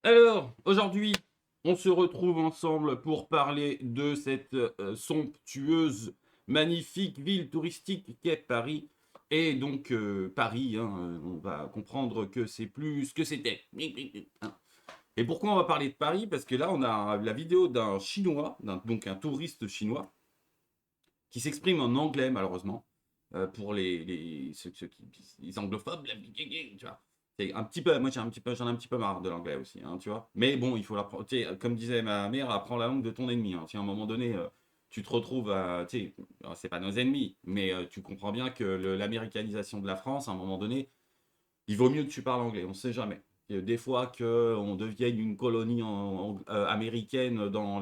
Alors, aujourd'hui, on se retrouve ensemble pour parler de cette somptueuse, magnifique ville touristique qu'est Paris. Et donc, Paris, hein, on va comprendre que c'est plus ce que c'était. Hein. Et pourquoi on va parler de Paris? Parce que là, on a la vidéo d'un Chinois, donc un touriste chinois, qui s'exprime en anglais, malheureusement, pour ceux qui, les anglophobes, tu vois. C'est un petit peu, moi j'en ai un petit peu marre de l'anglais aussi, hein, tu vois. Mais bon, il faut l'apprendre. Comme disait ma mère, apprends la langue de ton ennemi. Hein. Si à un moment donné, tu te retrouves à, tu sais, alors, c'est pas nos ennemis, mais tu comprends bien que l'américanisation de la France, à un moment donné, il vaut mieux que tu parles anglais. On ne sait jamais. Et des fois qu'on devienne une colonie américaine dans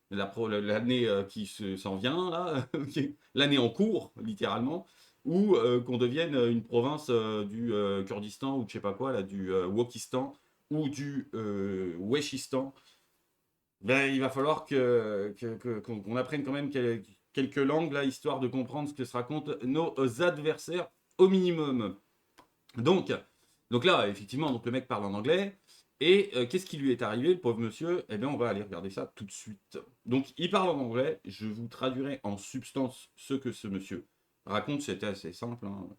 l'année qui s'en vient, là, l'année en cours, littéralement, ou qu'on devienne une province du Kurdistan ou de je sais pas quoi, là, du Wokistan ou du Weshistan. Ben, il va falloir qu'on apprenne quand même quelques langues, là, histoire de comprendre ce que se racontent nos adversaires au minimum. Donc, donc là, effectivement, donc le mec parle en anglais. Et qu'est-ce qui lui est arrivé, le pauvre monsieur? Eh bien, on va aller regarder ça tout de suite. Donc, il parle en anglais. Je vous traduirai en substance ce que ce monsieur raconte. C'était assez simple. Hein.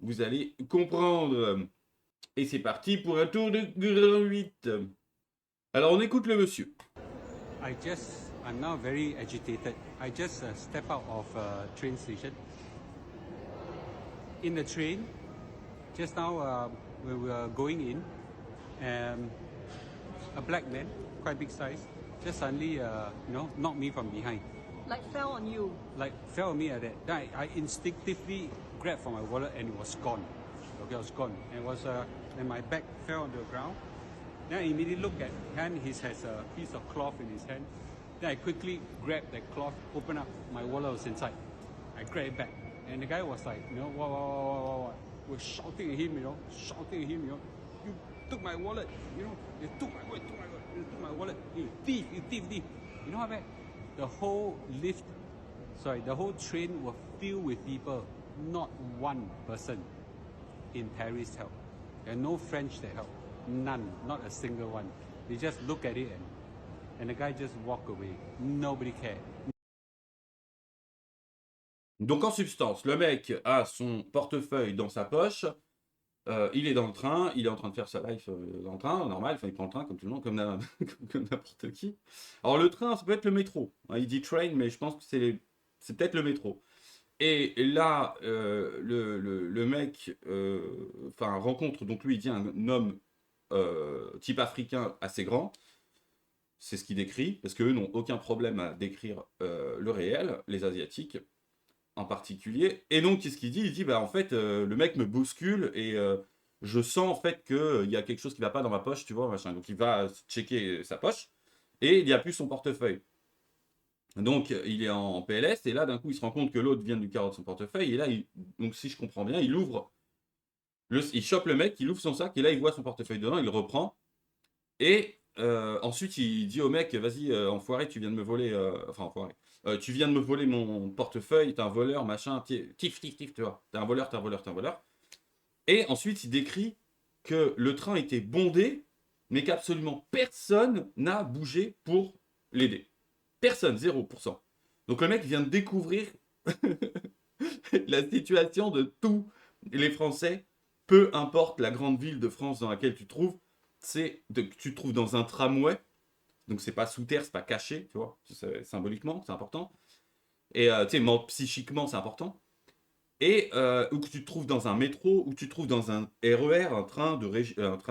Vous allez comprendre. Et c'est parti pour un tour de grand 8. Alors, on écoute le monsieur. I'm now very agitated. I just step out of a train station. In the train, just now when we were going in, a black man, quite big size, just suddenly, knocked me from behind. Like fell on you. Like fell on me like that. Then I instinctively grabbed for my wallet and it was gone. Okay, it was gone. And it was, then my bag fell on the ground. Then I immediately looked at hand. He has a piece of cloth in his hand. Then I quickly grabbed that cloth, opened up. My wallet was inside. I grabbed it back, and the guy was like, what? We're shouting at him, You took my wallet, You took my wallet, You took my wallet. You thief, you thief. You know how bad? The whole the whole train was filled with people. Not one person in Paris helped. There are no French that helped. None, not a single one. They just look at it and the guy just walk away. Nobody cared. Donc, en substance, le mec a son portefeuille dans sa poche. Il est dans le train, il est en train de faire sa life dans le train, normal, enfin, il prend le train comme tout le monde, comme n'importe qui. Alors le train, ça peut être le métro. Hein, il dit train, mais je pense que c'est peut-être le métro. Et là, le mec rencontre, donc lui, il dit un homme type africain assez grand. C'est ce qu'il décrit, parce qu'eux n'ont aucun problème à décrire le réel, les Asiatiques en particulier. Et donc, qu'est-ce qu'il dit? Il dit, bah en fait, le mec me bouscule et je sens en fait qu'il y a quelque chose qui va pas dans ma poche, tu vois, machin. Donc, il va checker sa poche et il n'y a plus son portefeuille. Donc, il est en PLS et là, d'un coup, il se rend compte que l'autre vient de lui carotte son portefeuille et là, donc si je comprends bien, il chope le mec, il ouvre son sac et là, il voit son portefeuille dedans, il le reprend et ensuite, il dit au mec, vas-y, enfoiré, tu viens de me voler, enfoiré. Tu viens de me voler mon portefeuille, t'es un voleur, machin, tif, tu vois. T'es un voleur, t'es un voleur, t'es un voleur. Et ensuite, il décrit que le train était bondé, mais qu'absolument personne n'a bougé pour l'aider. Personne, 0%. Donc le mec vient de découvrir la situation de tous les Français, peu importe la grande ville de France dans laquelle tu te trouves, tu te trouves dans un tramway, donc c'est pas sous terre, c'est pas caché, tu vois, symboliquement, c'est important. Et tu sais, psychiquement, c'est important. Et où tu te trouves dans un métro, où tu te trouves dans un RER, un train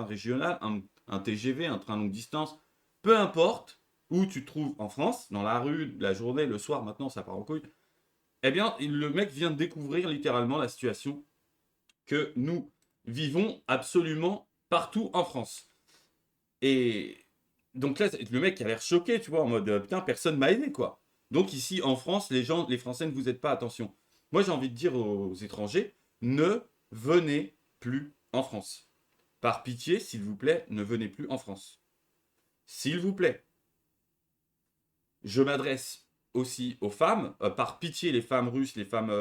régional, un TGV, un train longue distance, peu importe où tu te trouves en France, dans la rue, la journée, le soir, maintenant ça part en couille. Eh bien, le mec vient de découvrir littéralement la situation que nous vivons absolument partout en France. Et donc là, le mec a l'air choqué, tu vois, en mode putain, personne m'a aidé, quoi. Donc ici, en France, les Français ne vous aident pas, attention. Moi, j'ai envie de dire aux étrangers, ne venez plus en France. Par pitié, s'il vous plaît, ne venez plus en France. S'il vous plaît. Je m'adresse aussi aux femmes. Par pitié, les femmes russes, les femmes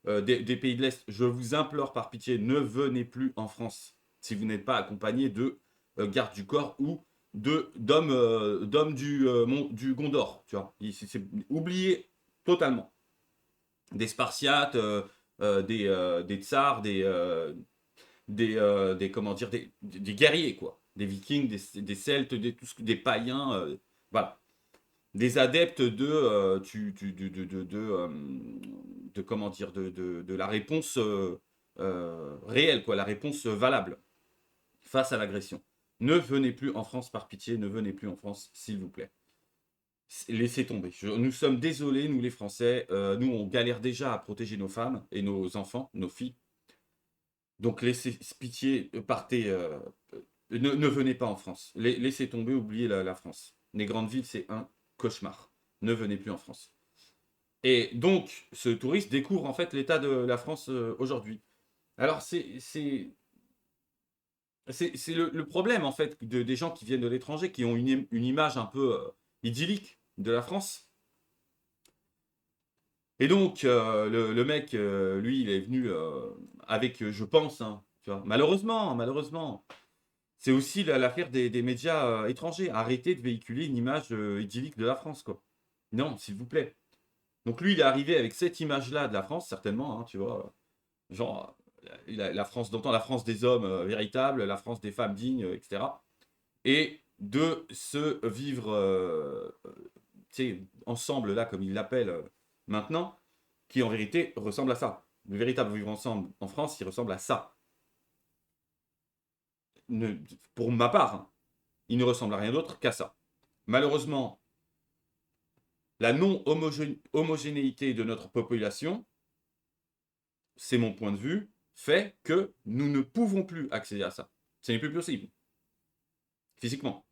des pays de l'Est, je vous implore par pitié, ne venez plus en France si vous n'êtes pas accompagné de garde du corps ou d'hommes du Gondor, tu vois. C'est oublié totalement. Des Spartiates, des tsars, comment dire, des guerriers, quoi. Des Vikings, des Celtes, des païens, voilà. Des adeptes de comment dire, de la réponse réelle, quoi, la réponse valable face à l'agression. Ne venez plus en France, par pitié, ne venez plus en France, s'il vous plaît. Laissez tomber. Nous sommes désolés, nous les Français. Nous, on galère déjà à protéger nos femmes et nos enfants, nos filles. Donc, laissez pitié, partez. Ne venez pas en France. Laissez tomber, oubliez la France. Les grandes villes, c'est un cauchemar. Ne venez plus en France. Et donc, ce touriste découvre en fait l'état de la France aujourd'hui. Alors, c'est le problème en fait des gens qui viennent de l'étranger, qui ont une image un peu idyllique de la France. Et donc, le mec, lui, il est venu avec, je pense, hein, tu vois, malheureusement, c'est aussi l'affaire des médias étrangers. Arrêtez de véhiculer une image idyllique de la France, quoi. Non, s'il vous plaît. Donc lui, il est arrivé avec cette image-là de la France, certainement, hein, tu vois. Genre, la France d'antan, la France des hommes véritables, la France des femmes dignes, etc. Et de se vivre ensemble, là, comme il l'appelle maintenant, qui en vérité ressemble à ça. Le véritable vivre ensemble en France, il ressemble à ça. Pour ma part, hein, il ne ressemble à rien d'autre qu'à ça. Malheureusement, la non-homogénéité de notre population, c'est mon point de vue, fait que nous ne pouvons plus accéder à ça. Ce n'est plus possible. Physiquement.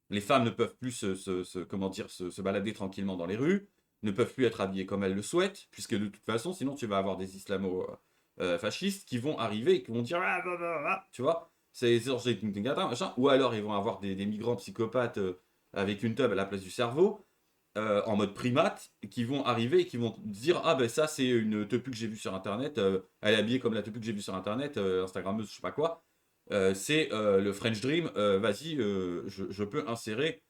Les femmes ne peuvent plus se balader tranquillement dans les rues, ne peuvent plus être habillées comme elles le souhaitent, puisque de toute façon, sinon tu vas avoir des islamo-fascistes qui vont arriver et qui vont dire ah, bah, bah, bah, tu vois, c'est machin. Ou alors ils vont avoir des migrants psychopathes avec une tub à la place du cerveau, en mode primate, qui vont arriver et qui vont dire ah ben ça c'est une tepu que j'ai vue sur internet, elle est habillée comme la tepu que j'ai vue sur internet, Instagrammeuse, je sais pas quoi. C'est le French Dream, vas-y, je peux insérer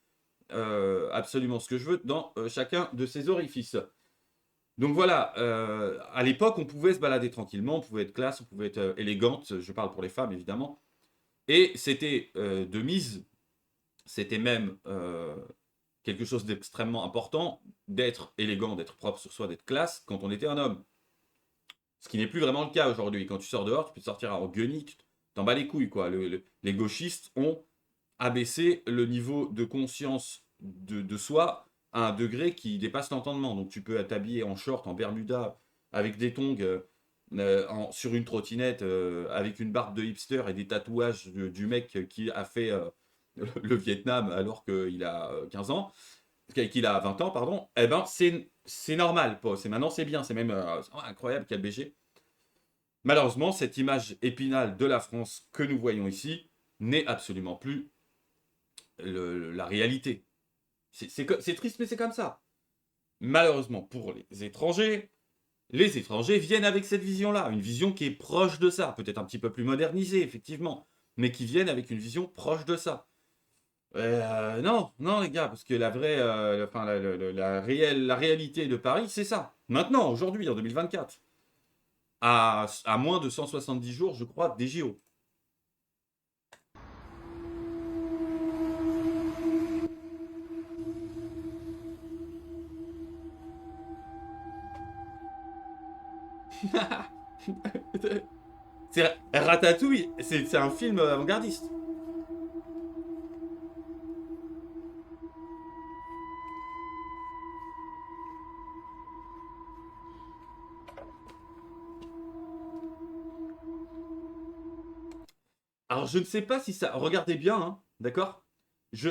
absolument ce que je veux dans chacun de ces orifices. Donc voilà, à l'époque, on pouvait se balader tranquillement, on pouvait être classe, on pouvait être élégante, je parle pour les femmes évidemment, et c'était de mise, c'était même quelque chose d'extrêmement important, d'être élégant, d'être propre sur soi, d'être classe quand on était un homme. Ce qui n'est plus vraiment le cas aujourd'hui. Quand tu sors dehors, tu peux te sortir en guenille, tu t'en bats les couilles, quoi. Les gauchistes ont abaissé le niveau de conscience de soi à un degré qui dépasse l'entendement. Donc tu peux t'habiller en short, en bermuda, avec des tongs, sur une trottinette, avec une barbe de hipster et des tatouages du mec qui a fait le Vietnam alors qu'il a 15 ans, qu'il a 20 ans, pardon, eh ben c'est normal. Maintenant c'est bien, c'est même incroyable, quel BG. Malheureusement, cette image épinale de la France que nous voyons ici n'est absolument plus la réalité. C'est triste, mais c'est comme ça. Malheureusement pour les étrangers viennent avec cette vision-là, une vision qui est proche de ça, peut-être un petit peu plus modernisée, effectivement, mais qui viennent avec une vision proche de ça. Non, non les gars, parce que la vraie, la réalité de Paris, c'est ça. Maintenant, aujourd'hui, en 2024, à moins de 170 jours, je crois, des JO. C'est Ratatouille, c'est un film avant-gardiste. Alors, je ne sais pas si ça. Regardez bien, hein, d'accord je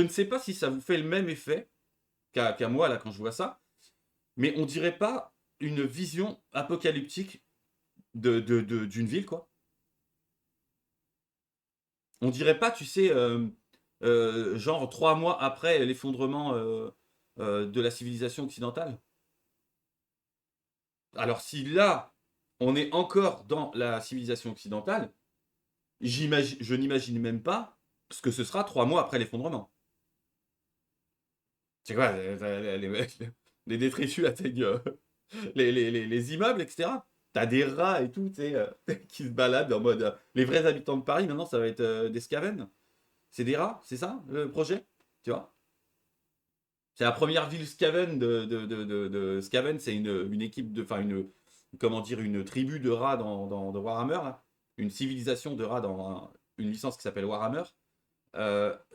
ne sais pas si ça vous fait le même effet qu'à moi, là, quand je vois ça, mais on dirait pas une vision apocalyptique d'une ville, quoi. On dirait pas, tu sais, genre 3 mois après l'effondrement de la civilisation occidentale. Alors, si là, on est encore dans la civilisation occidentale, je n'imagine même pas ce que ce sera 3 mois après l'effondrement. C'est quoi, les détritus atteignent les immeubles, etc. T'as des rats et tout, tu sais, qui se baladent en mode. Les vrais habitants de Paris, maintenant, ça va être des Scaven. C'est des rats, c'est ça le projet? Tu vois? C'est la première ville Skaven de Skaven, c'est une équipe de. Enfin, comment dire, une tribu de rats dans Warhammer, là. Une civilisation de rats dans une licence qui s'appelle Warhammer.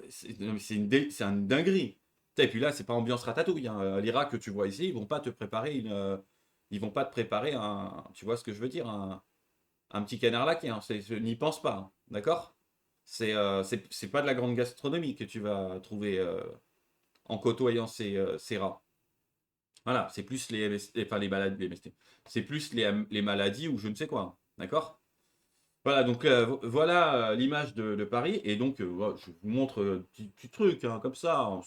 C'est une dinguerie. Et puis là, c'est pas ambiance ratatouille, hein. Les rats que tu vois ici, ils vont pas te préparer ils vont pas te préparer un. Tu vois ce que je veux dire? Un petit canard laqué, hein. N'y pense pas, hein. D'accord? C'est pas de la grande gastronomie que tu vas trouver en côtoyant ces rats. Voilà, c'est plus les MST, enfin les maladies, les MST. C'est plus les maladies ou je ne sais quoi. D'accord? Voilà, donc voilà l'image de Paris. Et donc, voilà, je vous montre petit truc, hein, comme ça, hein.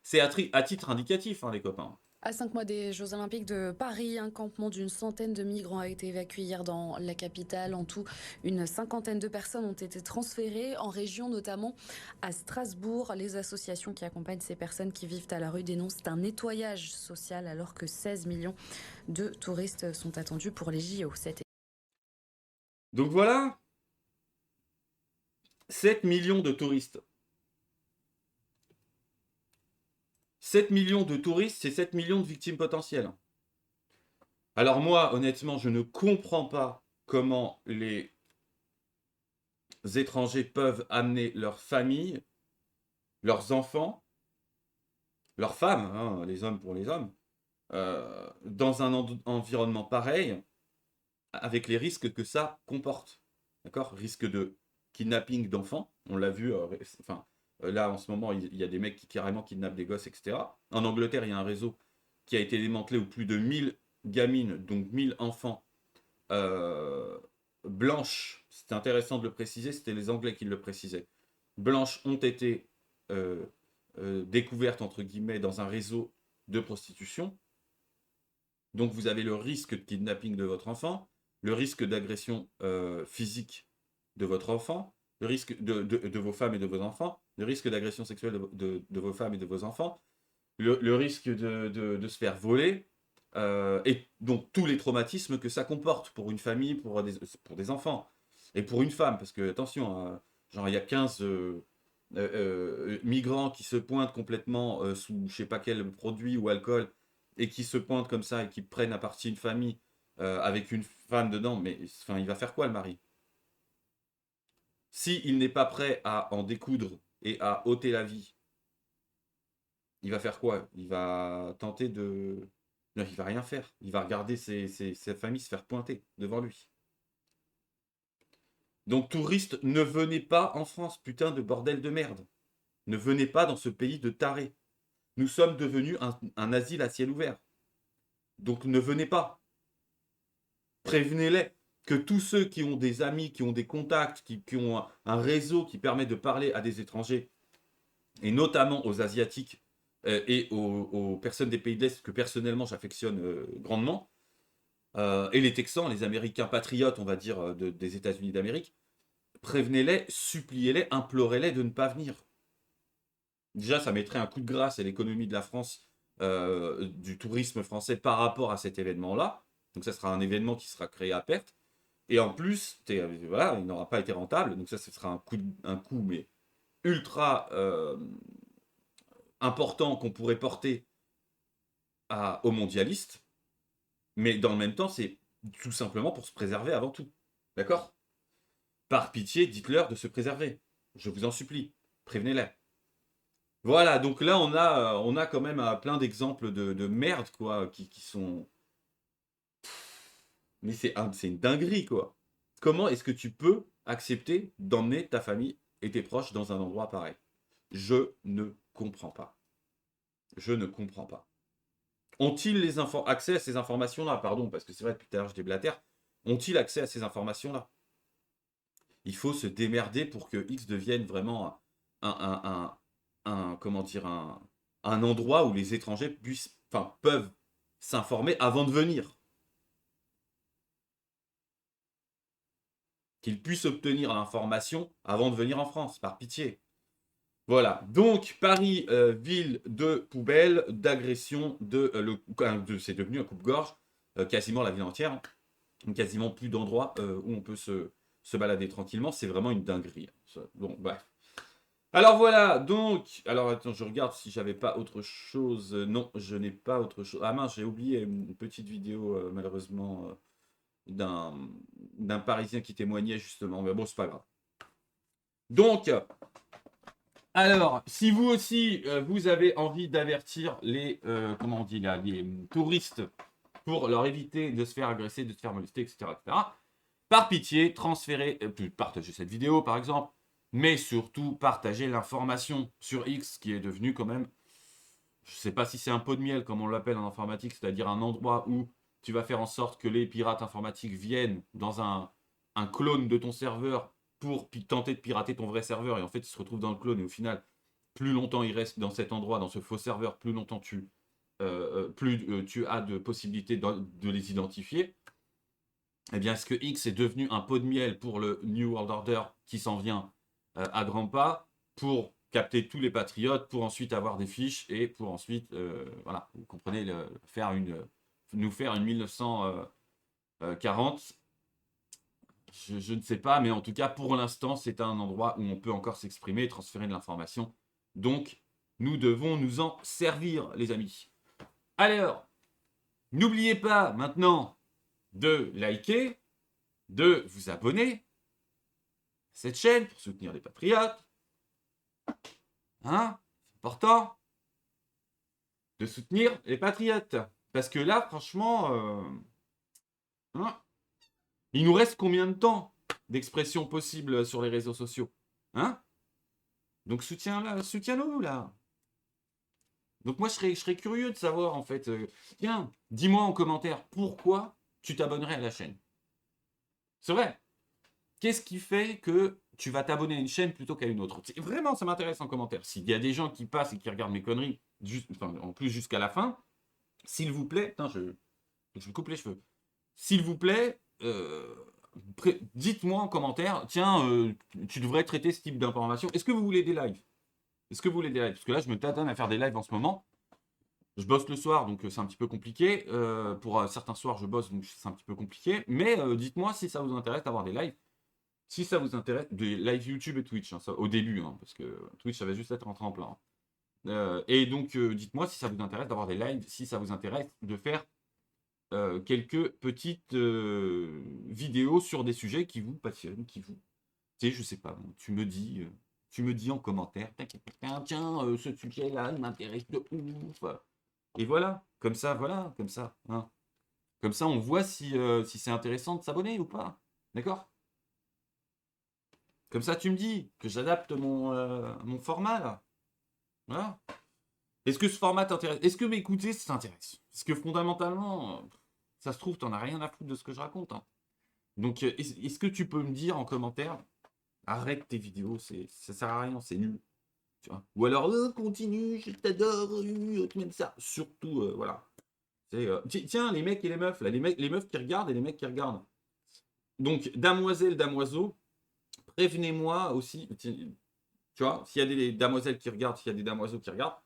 C'est à titre indicatif, hein, les copains. À 5 mois des Jeux Olympiques de Paris, un campement d'une centaine de migrants a été évacué hier dans la capitale. En tout, une cinquantaine de personnes ont été transférées en région, notamment à Strasbourg. Les associations qui accompagnent ces personnes qui vivent à la rue dénoncent un nettoyage social alors que 16 millions de touristes sont attendus pour les JO cet été. Donc voilà, 7 millions de touristes. 7 millions de touristes, c'est 7 millions de victimes potentielles. Alors moi, honnêtement, je ne comprends pas comment les étrangers peuvent amener leurs familles, leurs enfants, leurs femmes, hein, les hommes pour les hommes, dans un environnement pareil, avec les risques que ça comporte. D'accord? Risque de kidnapping d'enfants, on l'a vu, là en ce moment, il y a des mecs qui carrément kidnappent des gosses, etc. En Angleterre, il y a un réseau qui a été démantelé où plus de 1000 gamines, donc 1000 enfants euh, blanches, c'était intéressant de le préciser, c'était les Anglais qui le précisaient, blanches ont été découvertes, entre guillemets, dans un réseau de prostitution. Donc vous avez le risque de kidnapping de votre enfant, le risque d'agression physique de votre enfant, le risque de vos femmes et de vos enfants, le risque d'agression sexuelle de vos femmes et de vos enfants, le risque de se faire voler, et donc tous les traumatismes que ça comporte pour une famille, pour des enfants, et pour une femme, parce que attention, genre il y a 15 migrants qui se pointent complètement sous je sais pas quel produit ou alcool, et qui se pointent comme ça et qui prennent à partie une famille avec une femme dedans, mais enfin, il va faire quoi le mari? Si il n'est pas prêt à en découdre et à ôter la vie, il va faire quoi? Il va tenter de... Non, il va rien faire. Il va regarder sa famille se faire pointer devant lui. Donc, touristes, ne venez pas en France, putain de bordel de merde. Ne venez pas dans ce pays de tarés. Nous sommes devenus un asile à ciel ouvert. Donc, ne venez pas. Prévenez-les que tous ceux qui ont des amis, qui ont des contacts, qui ont un réseau qui permet de parler à des étrangers, et notamment aux Asiatiques et aux personnes des pays de l'Est que personnellement j'affectionne grandement, et les Texans, les Américains patriotes, on va dire, des États-Unis d'Amérique, prévenez-les, suppliez-les, implorez-les de ne pas venir. Déjà, ça mettrait un coup de grâce à l'économie de la France, du tourisme français par rapport à cet événement-là. Donc ça sera un événement qui sera créé à perte. Et en plus, voilà, il n'aura pas été rentable. Donc ça, ce sera un coût mais ultra important qu'on pourrait porter aux mondialistes. Mais dans le même temps, c'est tout simplement pour se préserver avant tout. D'accord? Par pitié, dites-leur de se préserver. Je vous en supplie. Prévenez-les. Voilà, donc là, on a quand même plein d'exemples de merde, quoi, qui sont... Mais c'est une dinguerie, quoi. Comment est-ce que tu peux accepter d'emmener ta famille et tes proches dans un endroit pareil? Je ne comprends pas. Je ne comprends pas. Ont-ils accès à ces informations-là? Pardon, parce que c'est vrai, depuis tout à l'heure, je déblatère. Ont-ils accès à ces informations-là? Il faut se démerder pour que X devienne vraiment comment dire, un endroit où les étrangers peuvent s'informer avant de venir. qu'ils puissent obtenir l'information avant de venir en France, par pitié. Voilà, donc Paris, ville de poubelle, d'agression, c'est devenu un coupe-gorge, quasiment la ville entière, hein. Quasiment plus d'endroits où on peut se balader tranquillement, c'est vraiment une dinguerie. Bon, bref. Alors voilà, donc, alors attends, je regarde si j'avais pas autre chose. Non, je n'ai pas autre chose. Ah mince, j'ai oublié une petite vidéo, malheureusement, d'un Parisien qui témoignait justement, mais bon, c'est pas grave. Donc, alors, si vous aussi, vous avez envie d'avertir les, comment on dit là, les touristes pour leur éviter de se faire agresser, de se faire molester, etc., par pitié, transférez, partagez cette vidéo par exemple, mais surtout partagez l'information sur X qui est devenu quand même, je ne sais pas si c'est un pot de miel comme on l'appelle en informatique, c'est-à-dire un endroit où tu vas faire en sorte que les pirates informatiques viennent dans un clone de ton serveur pour tenter de pirater ton vrai serveur, et en fait ils se retrouvent dans le clone, et au final, plus longtemps ils restent dans cet endroit, dans ce faux serveur, plus longtemps tu as de possibilités de les identifier. Eh bien, est-ce que X est devenu un pot de miel pour le New World Order qui s'en vient à grands pas pour capter tous les patriotes, pour ensuite avoir des fiches et pour ensuite, voilà, vous comprenez, nous faire une 1940. Je ne sais pas, mais en tout cas, pour l'instant, c'est un endroit où on peut encore s'exprimer et transférer de l'information. Donc, nous devons nous en servir, les amis. Alors, n'oubliez pas maintenant de liker, de vous abonner à cette chaîne pour soutenir les patriotes. Hein? C'est important de soutenir les patriotes. Parce que là, franchement, hein, il nous reste combien de temps d'expression possible sur les réseaux sociaux? Hein? Donc soutiens-nous là. Donc moi, je serais curieux de savoir, en fait. Tiens, dis-moi en commentaire pourquoi tu t'abonnerais à la chaîne. C'est vrai. Qu'est-ce qui fait que tu vas t'abonner à une chaîne plutôt qu'à une autre? Vraiment, ça m'intéresse en commentaire. S'il y a des gens qui passent et qui regardent mes conneries, en plus jusqu'à la fin, s'il vous plaît, putain, je me coupe les cheveux. S'il vous plaît, dites-moi en commentaire, tiens, tu devrais traiter ce type d'information. Est-ce que vous voulez des lives? Est-ce que vous voulez des lives? Parce que là, je me tâtonne à faire des lives en ce moment. Je bosse le soir, donc c'est un petit peu compliqué. Pour certains soirs, je bosse, donc c'est un petit peu compliqué. Mais dites-moi si ça vous intéresse d'avoir des lives. Si ça vous intéresse, des live YouTube et Twitch, hein, ça, au début, hein, parce que Twitch, ça va juste être en tremplin. Et donc, dites-moi si ça vous intéresse d'avoir des lives, si ça vous intéresse de faire quelques petites vidéos sur des sujets qui vous passionnent, qui vous... Tu sais, je sais pas, tu me dis en commentaire, tiens, ce sujet-là, il m'intéresse de ouf. Et voilà, comme ça, hein. Comme ça, on voit si c'est intéressant de s'abonner ou pas. D'accord? Comme ça, tu me dis que j'adapte mon format, là. Voilà. Est-ce que ce format t'intéresse? Est-ce que m'écouter, ça t'intéresse? Parce que fondamentalement, ça se trouve, t'en as rien à foutre de ce que je raconte, hein. Donc, est-ce que tu peux me dire en commentaire, arrête tes vidéos, ça sert à rien, c'est nul. Tu vois? Ou alors, continue, je t'adore, même ça. Surtout, voilà. Tiens, les mecs et les meufs, là, les meufs qui regardent et les mecs qui regardent. Donc, damoiselle, damoiseau, prévenez-moi aussi, tu vois, s'il y a des damoiselles qui regardent, s'il y a des damoiseaux qui regardent,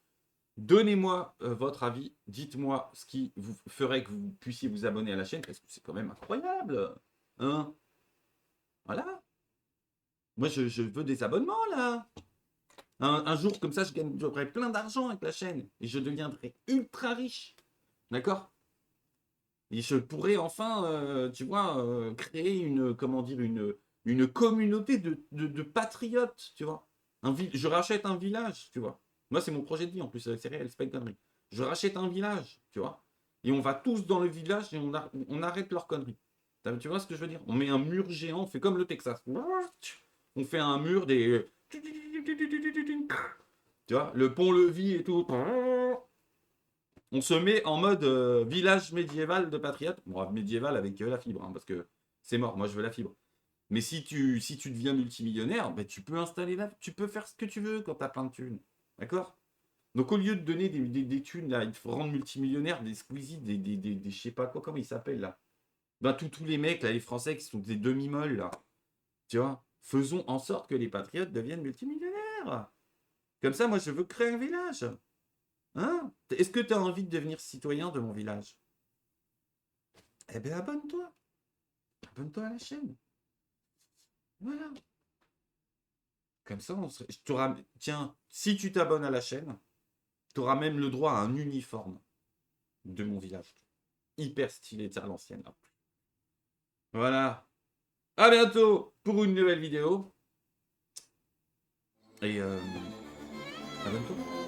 donnez-moi votre avis, dites-moi ce qui vous ferait que vous puissiez vous abonner à la chaîne, parce que c'est quand même incroyable. Hein? Voilà. Moi, je veux des abonnements, là. Un jour, comme ça, j'aurai plein d'argent avec la chaîne, et je deviendrai ultra riche. D'accord? Et je pourrais enfin, tu vois, créer une communauté de patriotes, tu vois. Je rachète un village, tu vois. Moi, c'est mon projet de vie en plus, c'est réel, c'est pas une connerie. Je rachète un village, tu vois. Et on va tous dans le village et on arrête leurs conneries. Tu vois ce que je veux dire? On met un mur géant, on fait comme le Texas. On fait un mur des... Tu vois, le pont-levis et tout. On se met en mode village médiéval de patriotes. Bon, médiéval avec la fibre, hein, parce que c'est mort, moi je veux la fibre. Mais si tu deviens multimillionnaire, ben, tu peux installer tu peux faire ce que tu veux quand tu as plein de thunes. D'accord? Donc au lieu de donner des thunes, là, il faut rendre multimillionnaire des Squeezie, je sais pas quoi, comment ils s'appellent là. Ben tous les mecs, là, les Français qui sont des demi-molles là. Tu vois, faisons en sorte que les patriotes deviennent multimillionnaires. Comme ça, moi, je veux créer un village. Hein? Est-ce que tu as envie de devenir citoyen de mon village? Eh bien, abonne-toi. Abonne-toi à la chaîne. Voilà. Comme ça, tiens, si tu t'abonnes à la chaîne, tu auras même le droit à un uniforme de mon village. Hyper stylé, à l'ancienne. Là. Voilà. À bientôt pour une nouvelle vidéo. Et abonne-toi.